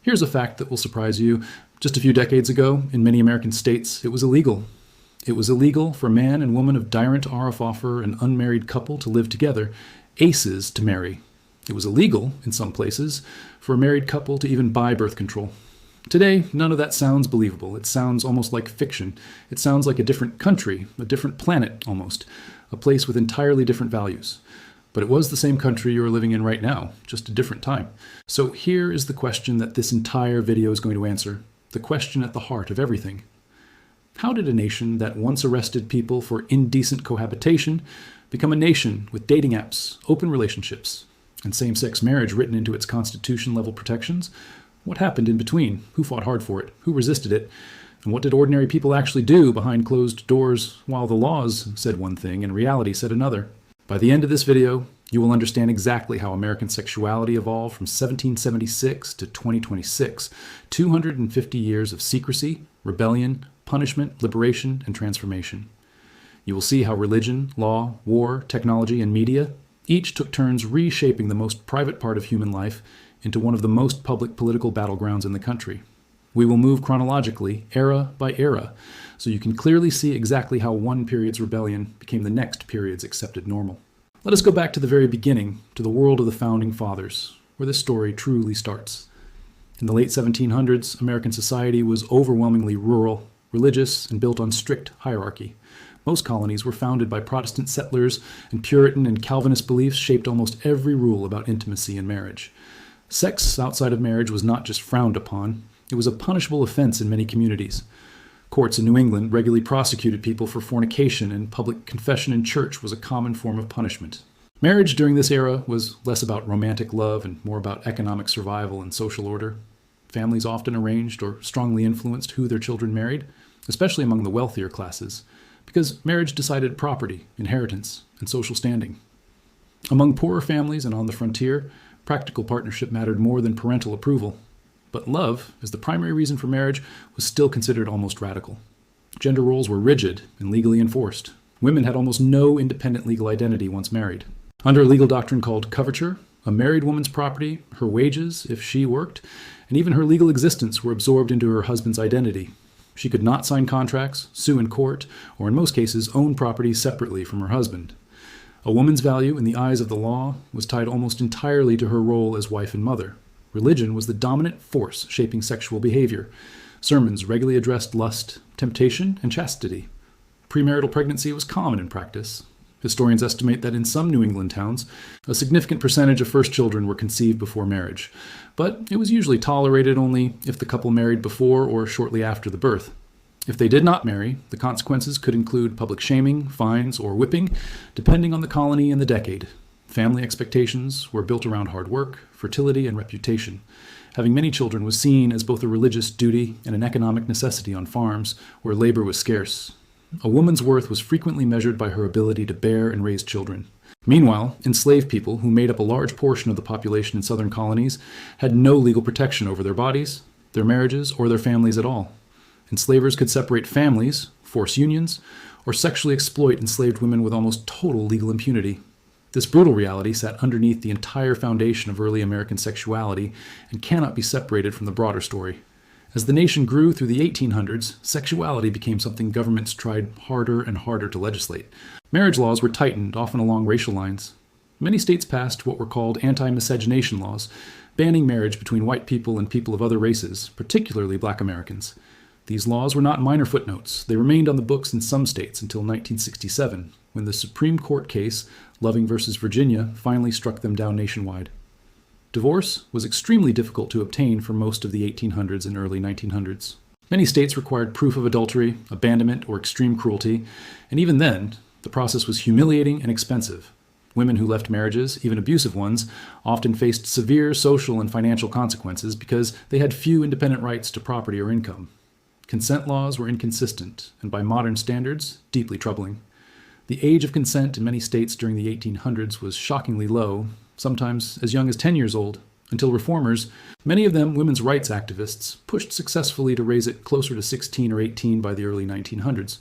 Here's a fact that will surprise you. Just a few decades ago, in many American states, it was illegal. It was illegal for man and woman of dirent Arafoffer, an unmarried couple, to live together, aces to marry. It was illegal, in some places, for a married couple to even buy birth control. Today, none of that sounds believable. It sounds almost like fiction. It sounds like a different country, a different planet almost, a place with entirely different values. But it was the same country you are living in right now, just a different time. So here is the question that this entire video is going to answer, the question at the heart of everything. How did a nation that once arrested people for indecent cohabitation become a nation with dating apps, open relationships, and same-sex marriage written into its constitution-level protections? What happened in between? Who fought hard for it? Who resisted it? And what did ordinary people actually do behind closed doors while the laws said one thing and reality said another? By the end of this video, you will understand exactly how American sexuality evolved from 1776 to 2026, 250 years of secrecy, rebellion, punishment, liberation, and transformation. You will see how religion, law, war, technology, and media each took turns reshaping the most private part of human life into one of the most public political battlegrounds in the country. We will move chronologically, era by era, so you can clearly see exactly how one period's rebellion became the next period's accepted normal. Let us go back to the very beginning, to the world of the Founding Fathers, where this story truly starts. In the late 1700s, American society was overwhelmingly rural, religious, and built on strict hierarchy. Most colonies were founded by Protestant settlers, and Puritan and Calvinist beliefs shaped almost every rule about intimacy and marriage. Sex outside of marriage was not just frowned upon, it was a punishable offense in many communities. Courts in New England regularly prosecuted people for fornication, and public confession in church was a common form of punishment. Marriage during this era was less about romantic love and more about economic survival and social order. Families often arranged or strongly influenced who their children married, especially among the wealthier classes, because marriage decided property, inheritance, and social standing. Among poorer families and on the frontier, practical partnership mattered more than parental approval. But love, as the primary reason for marriage, was still considered almost radical. Gender roles were rigid and legally enforced. Women had almost no independent legal identity once married. Under a legal doctrine called coverture, a married woman's property, her wages, if she worked, and even her legal existence were absorbed into her husband's identity. She could not sign contracts, sue in court, or in most cases own property separately from her husband. A woman's value in the eyes of the law was tied almost entirely to her role as wife and mother. Religion was the dominant force shaping sexual behavior. Sermons regularly addressed lust, temptation, and chastity. Premarital pregnancy was common in practice. Historians estimate that in some New England towns, a significant percentage of first children were conceived before marriage, but it was usually tolerated only if the couple married before or shortly after the birth. If they did not marry, the consequences could include public shaming, fines, or whipping, depending on the colony and the decade. Family expectations were built around hard work, fertility, and reputation. Having many children was seen as both a religious duty and an economic necessity on farms where labor was scarce. A woman's worth was frequently measured by her ability to bear and raise children. Meanwhile, enslaved people, who made up a large portion of the population in southern colonies, had no legal protection over their bodies, their marriages, or their families at all. Enslavers could separate families, force unions, or sexually exploit enslaved women with almost total legal impunity. This brutal reality sat underneath the entire foundation of early American sexuality and cannot be separated from the broader story. As the nation grew through the 1800s, sexuality became something governments tried harder and harder to legislate. Marriage laws were tightened, often along racial lines. Many states passed what were called anti-miscegenation laws, banning marriage between white people and people of other races, particularly Black Americans. These laws were not minor footnotes. They remained on the books in some states until 1967, when the Supreme Court case, Loving v. Virginia, finally struck them down nationwide. Divorce was extremely difficult to obtain for most of the 1800s and early 1900s. Many states required proof of adultery, abandonment, or extreme cruelty, and even then, the process was humiliating and expensive. Women who left marriages, even abusive ones, often faced severe social and financial consequences because they had few independent rights to property or income. Consent laws were inconsistent, and by modern standards, deeply troubling. The age of consent in many states during the 1800s was shockingly low, sometimes as young as 10 years old, until reformers, many of them women's rights activists, pushed successfully to raise it closer to 16 or 18 by the early 1900s.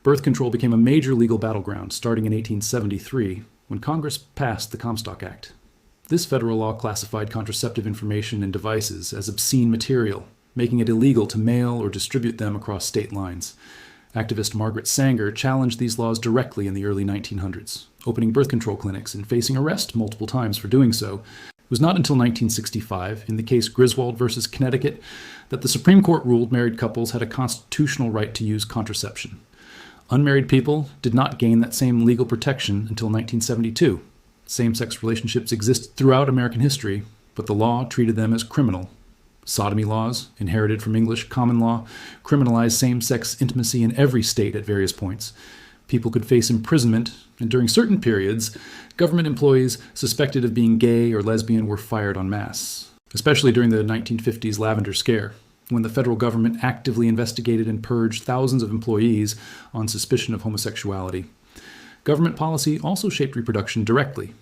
Birth control became a major legal battleground starting in 1873, when Congress passed the Comstock Act. This federal law classified contraceptive information and devices as obscene material, making it illegal to mail or distribute them across state lines. Activist Margaret Sanger challenged these laws directly in the early 1900s, opening birth control clinics and facing arrest multiple times for doing so. It was not until 1965, in the case Griswold versus Connecticut, that the Supreme Court ruled married couples had a constitutional right to use contraception. Unmarried people did not gain that same legal protection until 1972. Same-sex relationships existed throughout American history, but the law treated them as criminal. Sodomy laws, inherited from English common law, criminalized same-sex intimacy in every state at various points. People could face imprisonment, and during certain periods, government employees suspected of being gay or lesbian were fired en masse, especially during the 1950s Lavender Scare, when the federal government actively investigated and purged thousands of employees on suspicion of homosexuality. Government policy also shaped reproduction directly.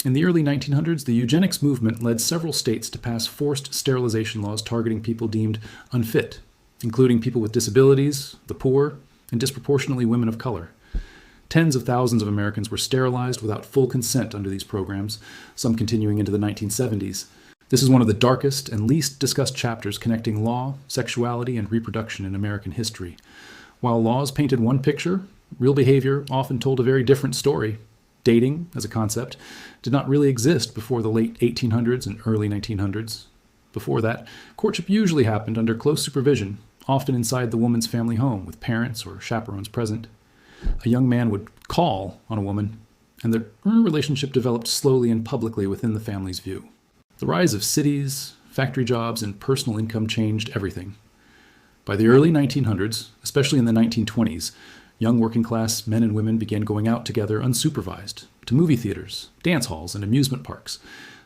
In the early 1900s, the eugenics movement led several states to pass forced sterilization laws targeting people deemed unfit, including people with disabilities, the poor, and disproportionately women of color. Tens of thousands of Americans were sterilized without full consent under these programs, some continuing into the 1970s. This is one of the darkest and least discussed chapters connecting law, sexuality, and reproduction in American history. While laws painted one picture, real behavior often told a very different story. Dating, as a concept, did not really exist before the late 1800s and early 1900s. Before that, courtship usually happened under close supervision, often inside the woman's family home with parents or chaperones present. A young man would call on a woman, and their relationship developed slowly and publicly within the family's view. The rise of cities, factory jobs, and personal income changed everything. By the early 1900s, especially in the 1920s, young working-class men and women began going out together unsupervised, to movie theaters, dance halls, and amusement parks.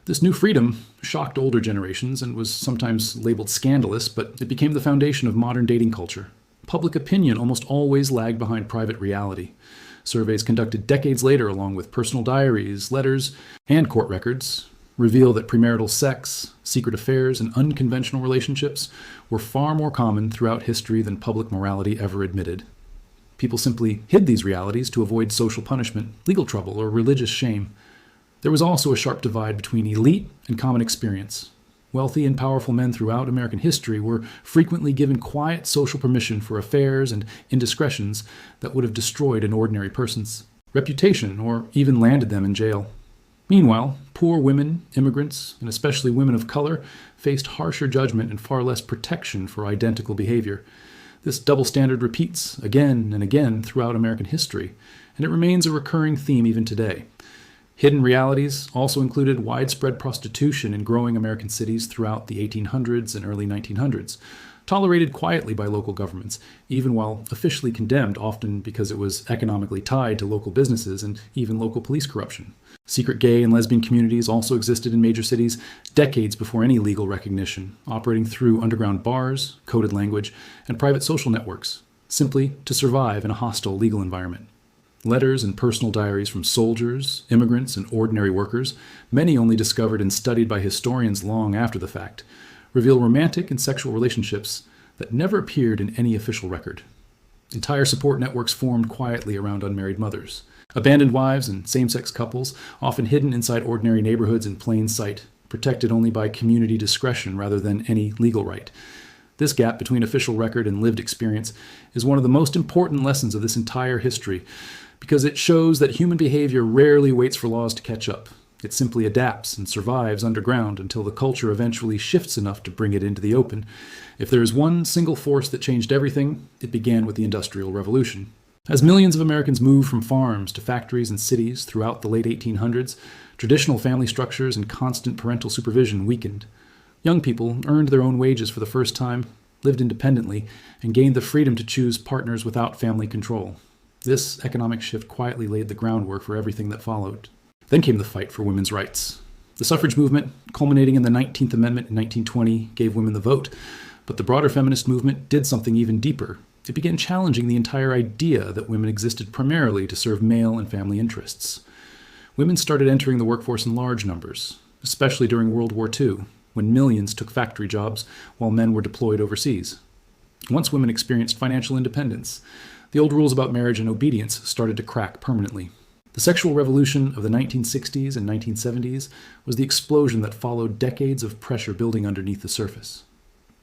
This new freedom shocked older generations and was sometimes labeled scandalous, but it became the foundation of modern dating culture. Public opinion almost always lagged behind private reality. Surveys conducted decades later, along with personal diaries, letters, and court records, reveal that premarital sex, secret affairs, and unconventional relationships were far more common throughout history than public morality ever admitted. People simply hid these realities to avoid social punishment, legal trouble, or religious shame. There was also a sharp divide between elite and common experience. Wealthy and powerful men throughout American history were frequently given quiet social permission for affairs and indiscretions that would have destroyed an ordinary person's reputation or even landed them in jail. Meanwhile, poor women, immigrants, and especially women of color faced harsher judgment and far less protection for identical behavior. This double standard repeats again and again throughout American history, and it remains a recurring theme even today. Hidden realities also included widespread prostitution in growing American cities throughout the 1800s and early 1900s, tolerated quietly by local governments, even while officially condemned, often because it was economically tied to local businesses and even local police corruption. Secret gay and lesbian communities also existed in major cities decades before any legal recognition, operating through underground bars, coded language, and private social networks, simply to survive in a hostile legal environment. Letters and personal diaries from soldiers, immigrants, and ordinary workers, many only discovered and studied by historians long after the fact, reveal romantic and sexual relationships that never appeared in any official record. Entire support networks formed quietly around unmarried mothers. Abandoned wives and same-sex couples, often hidden inside ordinary neighborhoods in plain sight, protected only by community discretion rather than any legal right. This gap between official record and lived experience is one of the most important lessons of this entire history, because it shows that human behavior rarely waits for laws to catch up. It simply adapts and survives underground until the culture eventually shifts enough to bring it into the open. If there is one single force that changed everything, it began with the Industrial Revolution. As millions of Americans moved from farms to factories and cities throughout the late 1800s, traditional family structures and constant parental supervision weakened. Young people earned their own wages for the first time, lived independently, and gained the freedom to choose partners without family control. This economic shift quietly laid the groundwork for everything that followed. Then came the fight for women's rights. The suffrage movement, culminating in the 19th Amendment in 1920, gave women the vote, but the broader feminist movement did something even deeper. It began challenging the entire idea that women existed primarily to serve male and family interests. Women started entering the workforce in large numbers, especially during World War II, when millions took factory jobs while men were deployed overseas. Once women experienced financial independence, the old rules about marriage and obedience started to crack permanently. The sexual revolution of the 1960s and 1970s was the explosion that followed decades of pressure building underneath the surface.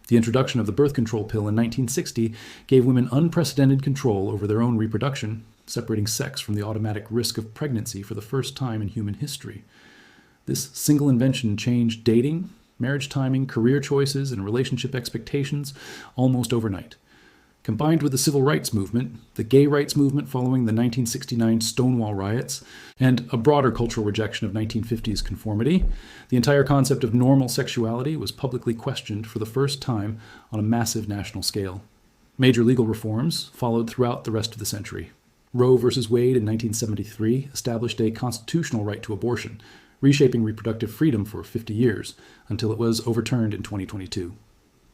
The introduction of the birth control pill in 1960 gave women unprecedented control over their own reproduction, separating sex from the automatic risk of pregnancy for the first time in human history. This single invention changed dating, marriage timing, career choices, and relationship expectations almost overnight. Combined with the civil rights movement, the gay rights movement following the 1969 Stonewall riots, and a broader cultural rejection of 1950s conformity, the entire concept of normal sexuality was publicly questioned for the first time on a massive national scale. Major legal reforms followed throughout the rest of the century. Roe v. Wade in 1973 established a constitutional right to abortion, reshaping reproductive freedom for 50 years, until it was overturned in 2022.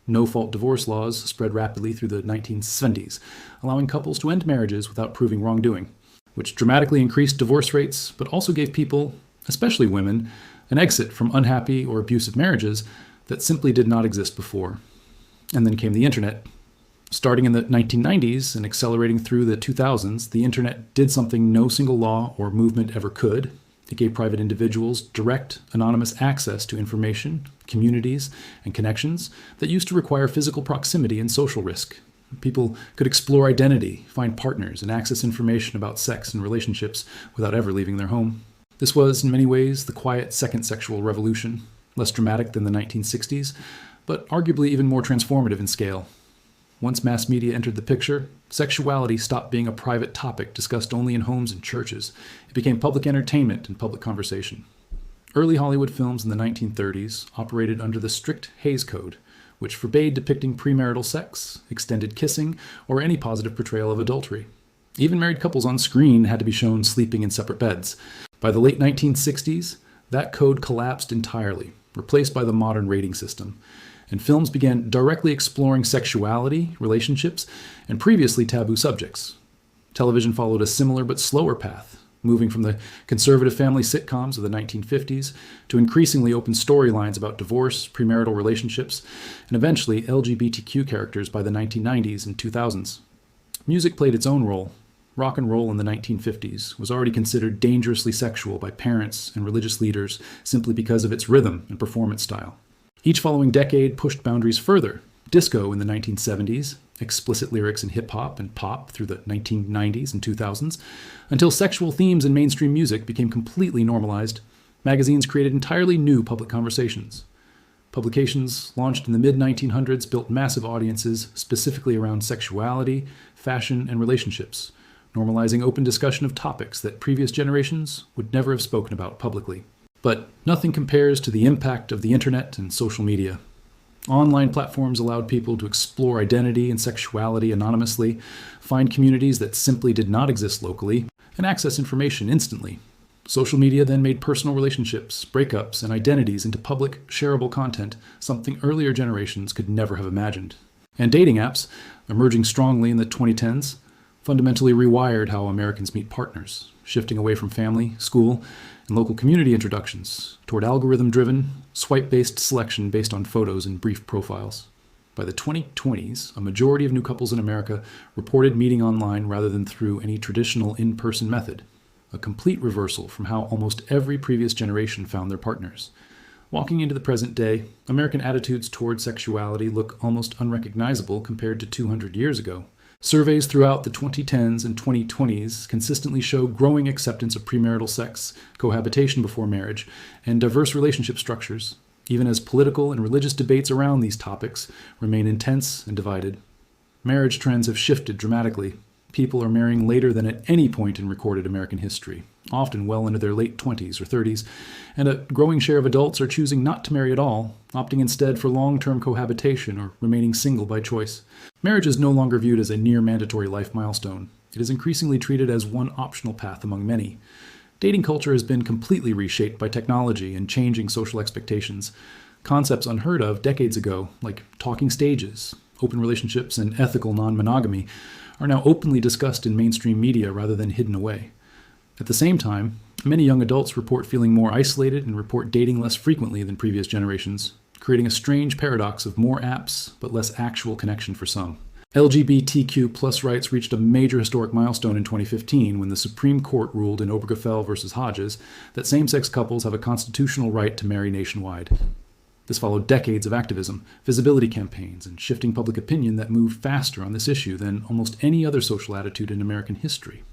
No-fault divorce laws spread rapidly through the 1970s, allowing couples to end marriages without proving wrongdoing, which dramatically increased divorce rates, but also gave people, especially women, an exit from unhappy or abusive marriages that simply did not exist before. And then came the internet. Starting in the 1990s and accelerating through the 2000s, the internet did something no single law or movement ever could. It gave private individuals direct, anonymous access to information, communities, and connections that used to require physical proximity and social risk. People could explore identity, find partners, and access information about sex and relationships without ever leaving their home. This was, in many ways, the quiet second sexual revolution, less dramatic than the 1960s, but arguably even more transformative in scale. Once mass media entered the picture, sexuality stopped being a private topic discussed only in homes and churches. It became public entertainment and public conversation. Early Hollywood films in the 1930s operated under the strict Hays Code, which forbade depicting premarital sex, extended kissing, or any positive portrayal of adultery. Even married couples on screen had to be shown sleeping in separate beds. By the late 1960s, that code collapsed entirely, replaced by the modern rating system, and films began directly exploring sexuality, relationships, and previously taboo subjects. Television followed a similar but slower path, moving from the conservative family sitcoms of the 1950s to increasingly open storylines about divorce, premarital relationships, and eventually LGBTQ characters by the 1990s and 2000s. Music played its own role. Rock and roll in the 1950s was already considered dangerously sexual by parents and religious leaders simply because of its rhythm and performance style. Each following decade pushed boundaries further. Disco in the 1970s, explicit lyrics in hip-hop and pop through the 1990s and 2000s, until sexual themes in mainstream music became completely normalized. Magazines created entirely new public conversations. Publications launched in the mid-1900s built massive audiences specifically around sexuality, fashion, and relationships, normalizing open discussion of topics that previous generations would never have spoken about publicly. But nothing compares to the impact of the internet and social media. Online platforms allowed people to explore identity and sexuality anonymously, find communities that simply did not exist locally, and access information instantly. Social media then made personal relationships, breakups, and identities into public, shareable content, something earlier generations could never have imagined. And dating apps, emerging strongly in the 2010s, fundamentally rewired how Americans meet partners, shifting away from family, school, and local community introductions toward algorithm-driven, swipe-based selection based on photos and brief profiles. By the 2020s, a majority of new couples in America reported meeting online rather than through any traditional in-person method, a complete reversal from how almost every previous generation found their partners. Walking into the present day, American attitudes toward sexuality look almost unrecognizable compared to 200 years ago. Surveys throughout the 2010s and 2020s consistently show growing acceptance of premarital sex, cohabitation before marriage, and diverse relationship structures, even as political and religious debates around these topics remain intense and divided. Marriage trends have shifted dramatically. People are marrying later than at any point in recorded American history, often well into their late 20s or 30s, and a growing share of adults are choosing not to marry at all, opting instead for long-term cohabitation or remaining single by choice. Marriage is no longer viewed as a near-mandatory life milestone. It is increasingly treated as one optional path among many. Dating culture has been completely reshaped by technology and changing social expectations. Concepts unheard of decades ago, like talking stages, open relationships, and ethical non-monogamy, are now openly discussed in mainstream media rather than hidden away. At the same time, many young adults report feeling more isolated and report dating less frequently than previous generations, creating a strange paradox of more apps but less actual connection for some. LGBTQ plus rights reached a major historic milestone in 2015 when the Supreme Court ruled in Obergefell versus Hodges that same-sex couples have a constitutional right to marry nationwide. This followed decades of activism, visibility campaigns, and shifting public opinion that moved faster on this issue than almost any other social attitude in American history.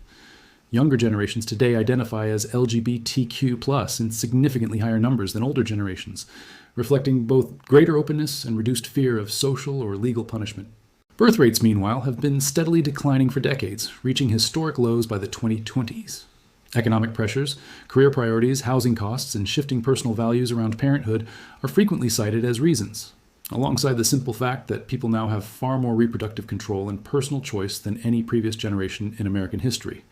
Younger generations today identify as LGBTQ+ in significantly higher numbers than older generations, reflecting both greater openness and reduced fear of social or legal punishment. Birth rates, meanwhile, have been steadily declining for decades, reaching historic lows by the 2020s. Economic pressures, career priorities, housing costs, and shifting personal values around parenthood are frequently cited as reasons, alongside the simple fact that people now have far more reproductive control and personal choice than any previous generation in American history.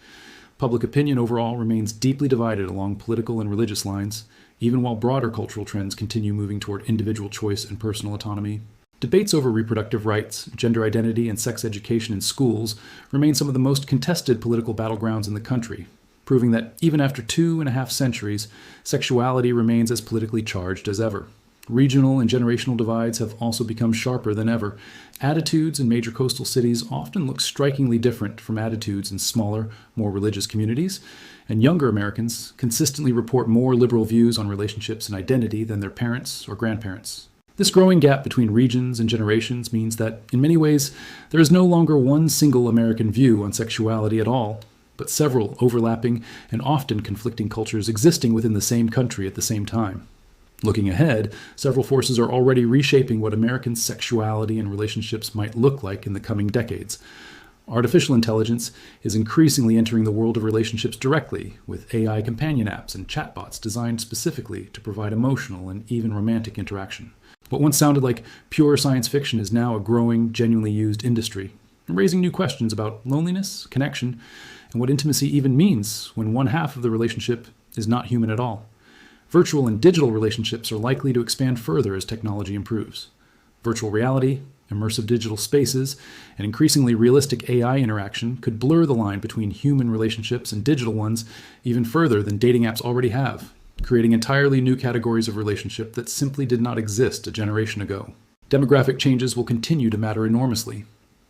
Public opinion overall remains deeply divided along political and religious lines, even while broader cultural trends continue moving toward individual choice and personal autonomy. Debates over reproductive rights, gender identity, and sex education in schools remain some of the most contested political battlegrounds in the country, proving that even after 2.5 centuries, sexuality remains as politically charged as ever. Regional and generational divides have also become sharper than ever. Attitudes in major coastal cities often look strikingly different from attitudes in smaller, more religious communities, and younger Americans consistently report more liberal views on relationships and identity than their parents or grandparents. This growing gap between regions and generations means that, in many ways, there is no longer one single American view on sexuality at all, but several overlapping and often conflicting cultures existing within the same country at the same time. Looking ahead, several forces are already reshaping what American sexuality and relationships might look like in the coming decades. Artificial intelligence is increasingly entering the world of relationships directly, with AI companion apps and chatbots designed specifically to provide emotional and even romantic interaction. What once sounded like pure science fiction is now a growing, genuinely used industry, raising new questions about loneliness, connection, and what intimacy even means when one half of the relationship is not human at all. Virtual and digital relationships are likely to expand further as technology improves. Virtual reality, immersive digital spaces, and increasingly realistic AI interaction could blur the line between human relationships and digital ones even further than dating apps already have, creating entirely new categories of relationship that simply did not exist a generation ago. Demographic changes will continue to matter enormously.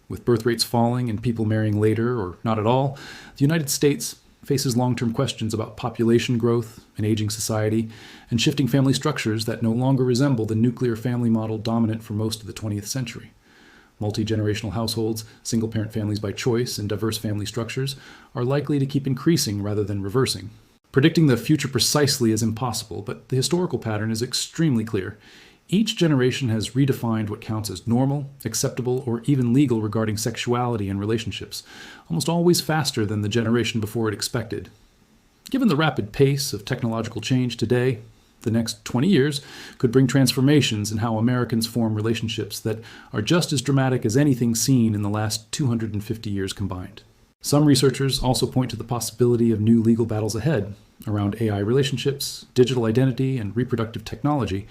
With birth rates falling and people marrying later or not at all, the United States faces long-term questions about population growth, an aging society, and shifting family structures that no longer resemble the nuclear family model dominant for most of the 20th century. Multi-generational households, single-parent families by choice, and diverse family structures are likely to keep increasing rather than reversing. Predicting the future precisely is impossible, but the historical pattern is extremely clear. Each generation has redefined what counts as normal, acceptable, or even legal regarding sexuality and relationships, almost always faster than the generation before it expected. Given the rapid pace of technological change today, the next 20 years could bring transformations in how Americans form relationships that are just as dramatic as anything seen in the last 250 years combined. Some researchers also point to the possibility of new legal battles ahead around AI relationships, digital identity, and reproductive technology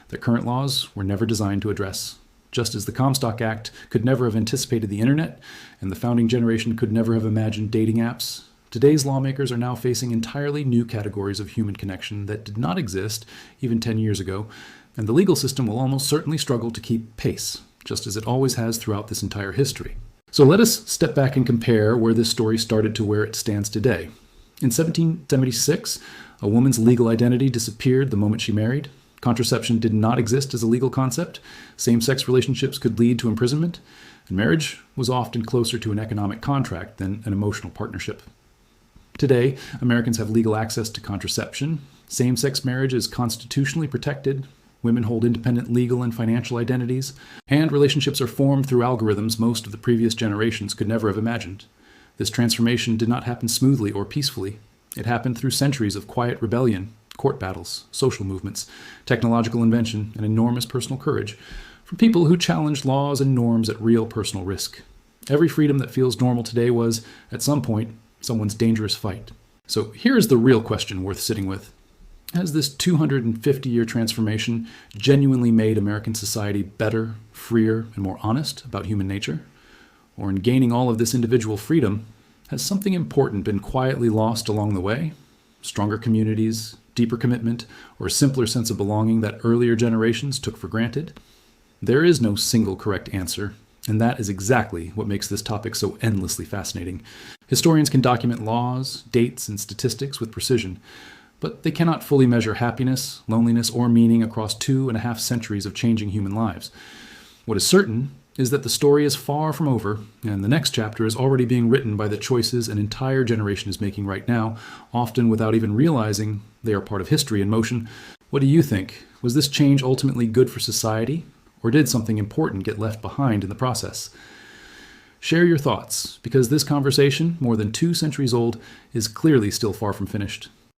that current laws were never designed to address. Just as the Comstock Act could never have anticipated the internet, and the founding generation could never have imagined dating apps, today's lawmakers are now facing entirely new categories of human connection that did not exist even 10 years ago, and the legal system will almost certainly struggle to keep pace, just as it always has throughout this entire history. So let us step back and compare where this story started to where it stands today. In 1776, a woman's legal identity disappeared the moment she married. Contraception did not exist as a legal concept. Same-sex relationships could lead to imprisonment, and marriage was often closer to an economic contract than an emotional partnership. Today, Americans have legal access to contraception. Same-sex marriage is constitutionally protected. Women hold independent legal and financial identities, and relationships are formed through algorithms most of the previous generations could never have imagined. This transformation did not happen smoothly or peacefully. It happened through centuries of quiet rebellion, court battles, social movements, technological invention, and enormous personal courage from people who challenged laws and norms at real personal risk. Every freedom that feels normal today was, at some point, someone's dangerous fight. So here's the real question worth sitting with. Has this 250-year transformation genuinely made American society better, freer, and more honest about human nature? Or in gaining all of this individual freedom, has something important been quietly lost along the way? Stronger communities, deeper commitment, or a simpler sense of belonging that earlier generations took for granted? There is no single correct answer, And that is exactly what makes this topic so endlessly fascinating. Historians can document laws, dates, and statistics with precision, but they cannot fully measure happiness, loneliness, or meaning across 2.5 centuries of changing human lives. What is certain is that the story is far from over, and the next chapter is already being written by the choices an entire generation is making right now, often without even realizing they are part of history in motion. What do you think? Was this change ultimately good for society, or did something important get left behind in the process? Share your thoughts, because this conversation, more than 2 centuries old, is clearly still far from finished.